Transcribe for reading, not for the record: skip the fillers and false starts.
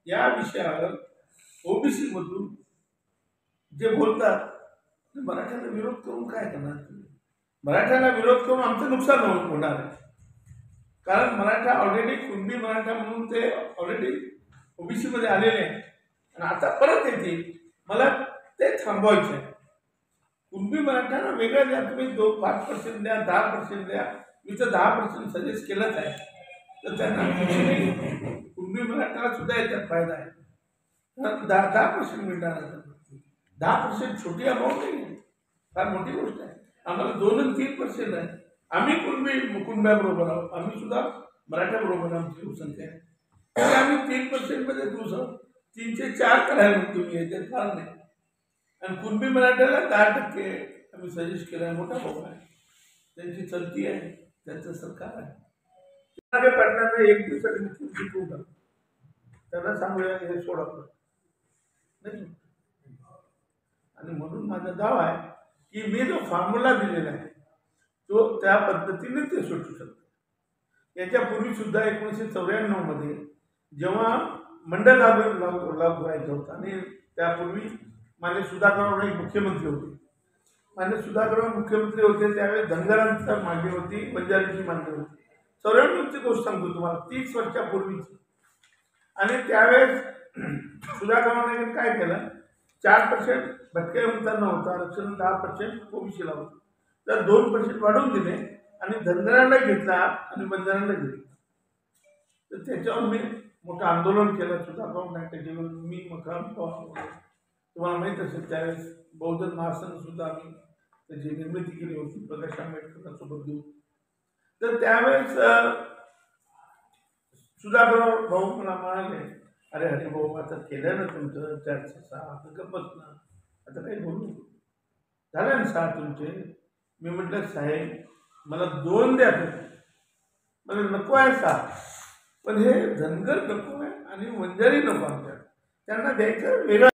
या विषयावर ओबीसी मधून जे बोलतात मराठ्याला विरोध करून काय करणार तुम्ही? मराठ्याला विरोध करून आमचं नुकसान होणार आहे. कारण मराठा ऑलरेडी कुणबी मराठा म्हणून ते ऑलरेडी ओबीसी मध्ये आलेले आहे आणि आता परत येतील. मला ते थांबवायचे आहे. कुणबी मराठ्यांना वेगळं द्या, तुम्ही 5% द्या, 10% द्या. मी तर 10% सजेस्ट केलंच आहे. तर त्यांना कुणबी मराठ्याला सुद्धा याच्यात फायदा आहे. 10% मिळणार. 10% छोटी अमाऊंट नाही, फार मोठी गोष्ट आहे. आम्हाला 2 आणि 3% आहे. आम्ही कुणब्याबरोबर आहोत, आम्ही सुद्धा मराठ्याबरोबर आमची लोकसंख्या आहे. तर आम्ही 3% मध्ये 3 ते 4 करायला म्हणतो मी, याच्यात फार नाही. आणि कुणबी मराठ्याला 10% आम्ही सजेस्ट केला. मोठा भाऊ आहे, त्यांची चलती आहे, त्यांचं सरकार आहे. पाटलांना 1 दिवसासाठी मुख्यमंत्री करू, त्यांना सांगूया हे सोडवलं नाही. आणि म्हणून माझा दावा आहे की मी जो फॉर्म्युला दिलेला आहे तो त्या पद्धतीने ते सुटू शकतो. याच्यापूर्वी सुद्धा 1994 मध्ये जेव्हा मंडळ लागू व्हायचं होतं आणि त्यापूर्वी मान्य सुधाकर नाईक मुख्यमंत्री होते. मान्य सुधाकर मुख्यमंत्री होते त्यावेळेस धनगरांची मागणी होती, बंजारीची मागणी होती. 94ची गोष्ट सांगतो तुम्हाला, 30 वर्षापूर्वीची. आणि त्यावेळेस सुधाकर नाईक काय केलं, 4% भटक्या विमुक्तांना होतं आरक्षण, 10% ओबीसीला होतं. तर 2% वाढवून दिले आणि धनगरांना घेतला आणि बंजारांना घेतला. तर त्याच्यावर मी मोठं आंदोलन केलं. सुधाकर नाईकांच्या विरुद्ध मी, मकरंद पवार, तुम्हाला माहीत असेल त्यावेळेस बहुजन महासंघ सुद्धा आम्ही त्याची निर्मिती केली होती प्रकाश आंबेडकरांसोबत घेऊन. तर त्यावेळेस सुधाकर भाऊ मला म्हणाले, अरे हरे भाऊ आता केलं ना तुमचं 406, आता गप्पच ना, आता काही बोलू झालं ना 6 तुमचे. मी म्हटलं साहेब मला 2 द्या तुम्ही, मला नको आहे 6, पण हे धनगर नको आहे आणि वंजारी नको आमच्या, त्यांना द्यायचं वेगळं.